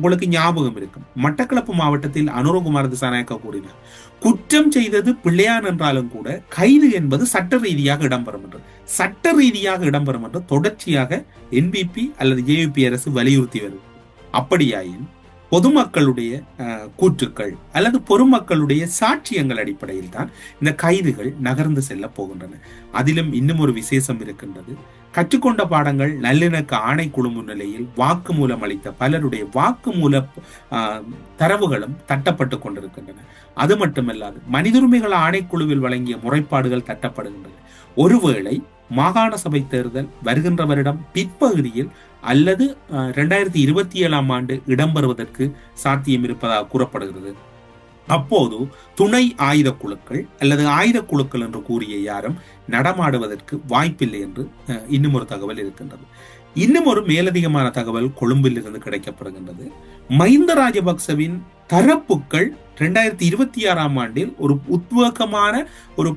உங்களுக்கு ஞாபகம் இருக்கும், மட்டக்களப்பு மாவட்டத்தில் அனுரகுமார திசாநாயக்க கூறினார், குற்றம் செய்தது பிள்ளையான் என்றாலும் கூட கைது என்பது சட்ட ரீதியாக இடம்பெறும் என்று. சட்ட ரீதியாக இடம்பெறும் என்று தொடர்ச்சியாக என்பிபி அல்லது ஜேவிபி அரசு வலியுறுத்தி வருது. அப்படியாயின் பொதுமக்களுடைய கூற்றுக்கள் அல்லது பொதுமக்களுடைய சாட்சியங்கள் அடிப்படையில் தான் இந்த கைதுகள் நகர்ந்து செல்ல போகின்றன. அதிலும் இன்னும் ஒரு விசேஷம் இருக்கின்றது. கற்றுக்கொண்ட பாடங்கள் நல்லிணக்க ஆணைக்குழு முன்னிலையில் வாக்குமூலம் அளித்த பலருடைய வாக்குமூல தரவுகளும் தட்டப்பட்டு கொண்டிருக்கின்றன. அது மட்டுமல்லாது மனித உரிமைகள் ஆணைக்குழுவில் வழங்கிய முறைப்பாடுகள் தட்டப்படுகின்றன. ஒருவேளை மாகாண சபை தேர்தல் வருகின்ற வருடம் பிற்பகுதியில் அல்லது 2027ஆம் ஆண்டு இடம்பெறுவதற்கு சாத்தியம் இருப்பதாக கூறப்படுகிறது. அப்போது துணை ஆயுத குழுக்கள் அல்லது ஆயுத குழுக்கள் என்று கூறிய யாரும் நடமாடுவதற்கு வாய்ப்பில்லை என்று இன்னும் ஒரு தகவல் இருக்கின்றது. இன்னும் ஒரு மேலதிகமான தகவல் கொழும்பில் இருந்து கிடைக்கப்படுகின்றது. மஹிந்த ராஜபக்சவின் தரப்புகள் 2026ஆம் ஆண்டில் ஒரு உத்வேகமான ஒரு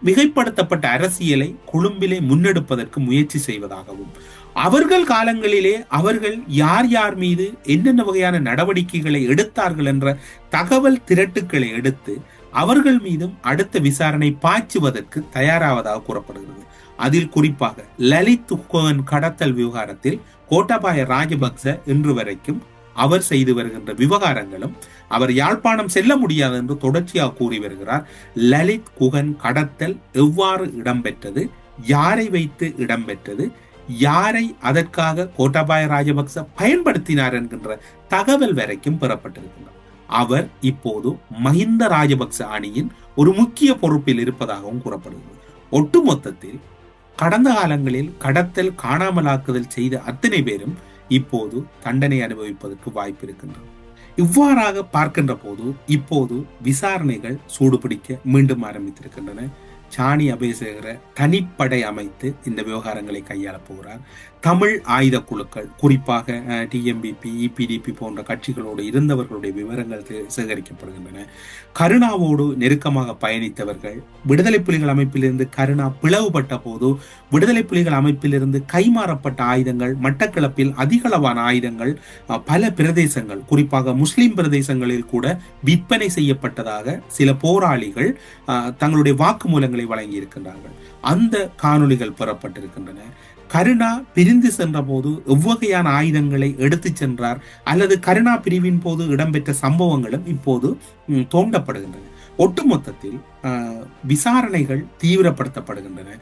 மிகைப்படுத்தப்பட்ட அரசியலை கொழும்பிலே முன்னெடுப்பதற்கு முயற்சி செய்வதாகவும், அவர்கள் காலங்களிலே அவர்கள் யார் யார் மீது என்னென்ன வகையான நடவடிக்கைகளை எடுத்தார்கள் என்ற தகவல் திரட்டுக்களை எடுத்து அவர்கள் மீதும் அடுத்த விசாரணை பாய்ச்சுவதற்கு தயாராவதாக கூறப்படுகிறது. அதில் குறிப்பாக லலித் குகன் கடத்தல் விவகாரத்தில் கோட்டாபாய ராஜபக்ச இன்று வரைக்கும் அவர் செய்து வருகின்ற விவகாரங்களும், அவர் யாழ்ப்பாணம் செல்ல முடியாது என்று தொடர்ச்சியாக கூறி வருகிறார். லலித் குகன் கடத்தல் எவ்வாறு இடம்பெற்றது, யாரை வைத்து இடம்பெற்றது, யாரை அதற்காக கோட்டாபாய ராஜபக்ச பயன்படுத்தினார் என்கின்ற தகவல் வரைக்கும் பெறப்பட்டிருக்கின்றார். அவர் இப்போது மஹிந்த ராஜபக்ச அணியின் ஒரு முக்கிய பொறுப்பில் இருப்பதாகவும் கூறப்படுகிறது. ஒட்டுமொத்தத்தில் கடந்த காலங்களில் கடத்தல் காணாமலாக்குதல் செய்த அத்தனை பேரும் இப்போது தண்டனை அனுபவிப்பதற்கு வாய்ப்பு இருக்கின்றது. இவ்வாறாக பார்க்கின்ற போது இப்போது விசாரணைகள் சூடுபிடிக்க மீண்டும் ஆரம்பித்திருக்கின்றன. சாணி அபேசகர தனிப்படை அமைத்து இந்த விவகாரங்களை கையாள போகிறார். தமிழ் ஆயுத குழுக்கள், குறிப்பாக டிஎம்பிபி, இபிடிபி போன்ற கட்சிகளோடு இருந்தவர்களுடைய விவரங்கள் சேகரிக்கப்படுகின்றன. கருணாவோடு நெருக்கமாக பயணித்தவர்கள், விடுதலை புலிகள் அமைப்பிலிருந்து கருணா பிளவுபட்ட போது விடுதலை புலிகள் அமைப்பிலிருந்து கைமாறப்பட்ட ஆயுதங்கள், மட்டக்களப்பில் அதிகளவான ஆயுதங்கள் பல பிரதேசங்கள், குறிப்பாக முஸ்லிம் பிரதேசங்களில் கூட விற்பனை செய்யப்பட்டதாக சில போராளிகள் தங்களுடைய வாக்குமூலங்களை வழங்கி இருக்கின்றார்கள். அந்த காணொலிகள் பெறப்பட்டிருக்கின்றன. கருணா பிரிந்து சென்ற போது எவ்வகையான ஆயுதங்களை எடுத்து சென்றார் அல்லது கருணா பிரிவின் போது இடம்பெற்ற சம்பவங்களும் இப்போது தோண்டப்படுகின்றன. ஒட்டுமொத்தத்தில் விசாரணைகள் தீவிரப்படுத்தப்படுகின்றன.